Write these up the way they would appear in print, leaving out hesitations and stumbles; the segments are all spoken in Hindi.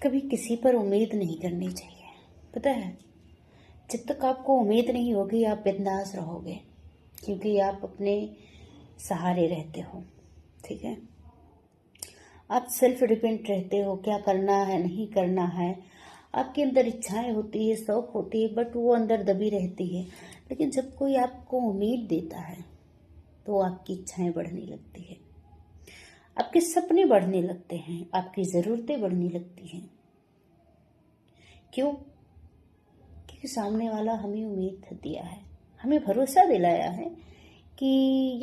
कभी किसी पर उम्मीद नहीं करनी चाहिए। पता है, जब तक आपको उम्मीद नहीं होगी आप बिंदास रहोगे, क्योंकि आप अपने सहारे रहते हो। ठीक है, आप सेल्फ डिपेंड रहते हो, क्या करना है नहीं करना है। आपके अंदर इच्छाएं होती है, शौक होती है, बट वो अंदर दबी रहती है। लेकिन जब कोई आपको उम्मीद देता है तो आपकी इच्छाएं बढ़ने लगती है, आपके सपने बढ़ने लगते हैं, आपकी ज़रूरतें बढ़ने लगती हैं। क्यों? क्योंकि सामने वाला हमें उम्मीद दिया है, हमें भरोसा दिलाया है कि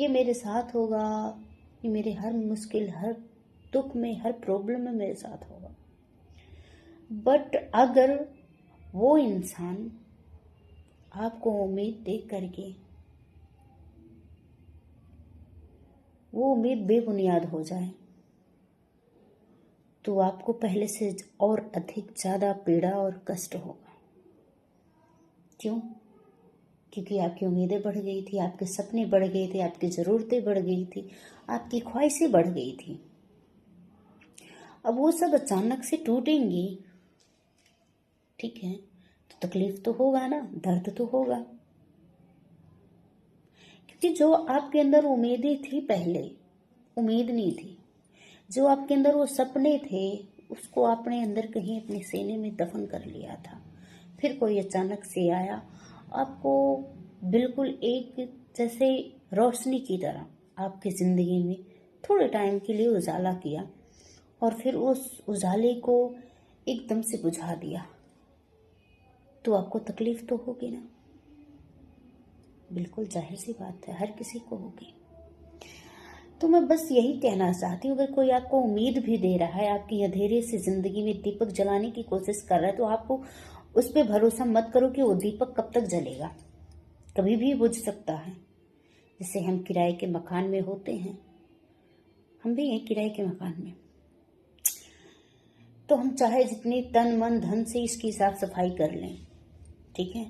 ये मेरे साथ होगा, ये मेरे हर मुश्किल, हर दुख में, हर प्रॉब्लम में मेरे साथ होगा। बट अगर वो इंसान आपको उम्मीद देख करके वो उम्मीद बेबुनियाद हो जाए तो आपको पहले से और अधिक ज़्यादा पीड़ा और कष्ट होगा। क्यों? क्योंकि आपकी उम्मीदें बढ़ गई थी, आपके सपने बढ़ गए थे, आपकी ज़रूरतें बढ़ गई थी, आपकी ख्वाहिशें बढ़ गई थी। अब वो सब अचानक से टूटेंगी, ठीक है, तो तकलीफ तो होगा ना, दर्द तो होगा। क्योंकि जो आपके अंदर उम्मीदें थी, पहले उम्मीद नहीं थी, जो आपके अंदर वो सपने थे, उसको आपने अंदर कहीं अपने सीने में दफन कर लिया था। फिर कोई अचानक से आया, आपको बिल्कुल एक जैसे रोशनी की तरह आपकी ज़िंदगी में थोड़े टाइम के लिए उजाला किया, और फिर उस उजाले को एकदम से बुझा दिया, तो आपको तकलीफ तो होगी ना। बिल्कुल जाहिर सी बात है, हर किसी को होगी। तो मैं बस यही कहना चाहती हूँ, अगर कोई आपको उम्मीद भी दे रहा है, आपकी अंधेरे से जिंदगी में दीपक जलाने की कोशिश कर रहा है, तो आपको उस पर भरोसा मत करो कि वो दीपक कब तक जलेगा, कभी भी बुझ सकता है। जैसे हम किराए के मकान में होते हैं, हम भी हैं किराए के मकान में, तो हम चाहे जितनी तन मन धन से इसकी साफ सफाई कर लें, ठीक है,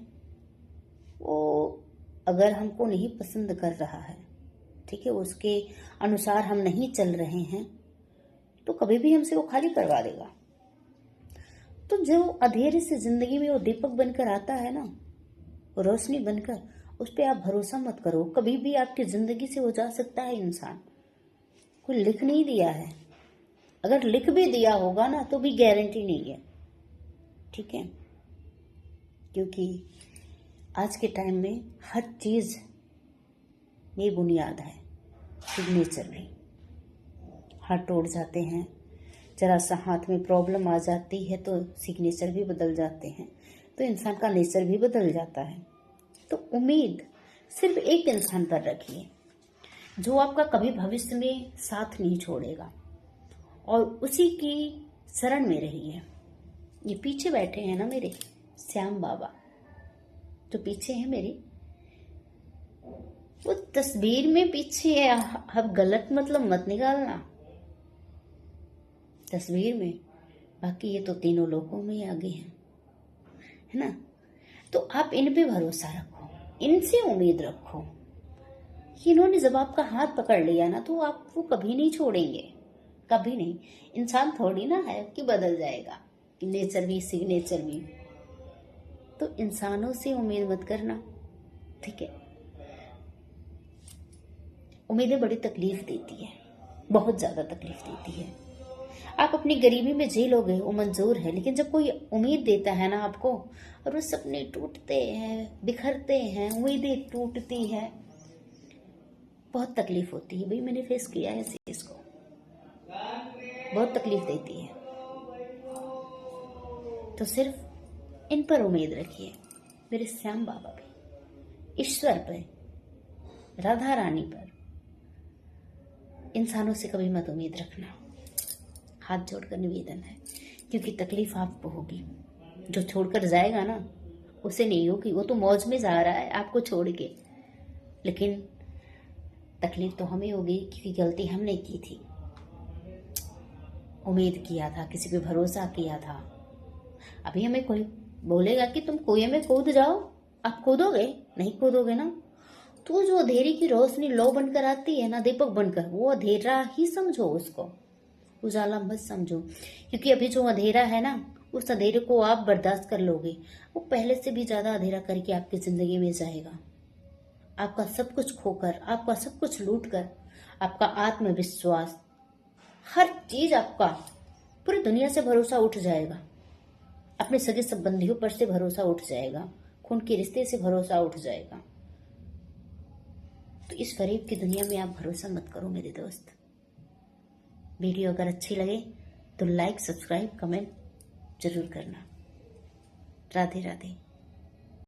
वो अगर हमको नहीं पसंद कर रहा है, ठीक है, उसके अनुसार हम नहीं चल रहे हैं, तो कभी भी हमसे वो खाली करवा देगा। तो जो अंधेरे से जिंदगी में वो दीपक बनकर आता है ना, वो रोशनी बनकर, उस पर आप भरोसा मत करो। कभी भी आपकी जिंदगी से हो जा सकता है इंसान, कोई लिख नहीं दिया है, अगर लिख भी दिया होगा ना तो भी गारंटी नहीं है, ठीक है। क्योंकि आज के टाइम में हर चीज में बुनियाद है, सिग्नेचर भी। हाथ टूट जाते हैं, जरा सा हाथ में प्रॉब्लम आ जाती है तो सिग्नेचर भी बदल जाते हैं, तो इंसान का नेचर भी बदल जाता है। तो उम्मीद सिर्फ एक इंसान पर रखिए, जो आपका कभी भविष्य में साथ नहीं छोड़ेगा, और उसी की शरण में रहिए। ये पीछे बैठे हैं ना मेरे श्याम बाबा, जो पीछे है मेरी, वो तस्वीर में पीछे है, अब गलत मतलब मत निकालना तस्वीर में, बाकी ये तो तीनों लोकों में आगे हैं, है ना। तो आप इन पे भरोसा रखो, इनसे उम्मीद रखो। इन्होंने जब आपका हाथ पकड़ लिया ना तो आप वो कभी नहीं छोड़ेंगे, कभी नहीं। इंसान थोड़ी ना है कि बदल जाएगा, कि नेचर भी सिग्नेचर भी। तो इंसानों से उम्मीद मत करना, ठीक है। उम्मीदें बड़ी तकलीफ देती है, बहुत ज्यादा तकलीफ देती है। आप अपनी गरीबी में जी लोगे, वो मंजूर है, लेकिन जब कोई उम्मीद देता है ना आपको, और वो सपने टूटते हैं, बिखरते हैं, उम्मीदें टूटती है, बहुत तकलीफ होती है। भाई मैंने फेस किया है इस चीज को, बहुत तकलीफ देती है। तो सिर्फ इन पर उम्मीद रखिए, मेरे श्याम बाबा पे, ईश्वर पे, राधा रानी पर। इंसानों से कभी मत उम्मीद रखना, हाथ जोड़कर निवेदन है, क्योंकि तकलीफ आपको होगी। जो छोड़कर जाएगा ना उसे नहीं होगी, वो तो मौज में जा रहा है आपको छोड़ के, लेकिन तकलीफ तो हमें होगी, क्योंकि गलती हमने की थी। उम्मीद किया था, किसी पे भरोसा किया था। अभी हमें कोई बोलेगा कि तुम कुएं में कूद जाओ, आप कूदोगे? नहीं कूदोगे ना। तो जो अंधेरे की रोशनी लो बनकर आती है ना, दीपक बनकर, वो अंधेरा ही समझो उसको, उजाला मत समझो, क्योंकि अभी जो अंधेरा है ना, उस अंधेरे को आप बर्दाश्त कर लोगे, वो पहले से भी ज्यादा अंधेरा करके आपकी जिंदगी में जाएगा। आपका सब कुछ खोकर, आपका सब कुछ लूट कर, आपका आत्मविश्वास, हर चीज आपका, पूरी दुनिया से भरोसा उठ जाएगा। अपने सगे संबंधियों पर से भरोसा उठ जाएगा, खून के रिश्ते से भरोसा उठ जाएगा। तो इस फरेब की दुनिया में आप भरोसा मत करो मेरे दोस्त। वीडियो अगर अच्छी लगे तो लाइक, सब्सक्राइब, कमेंट जरूर करना। राधे राधे।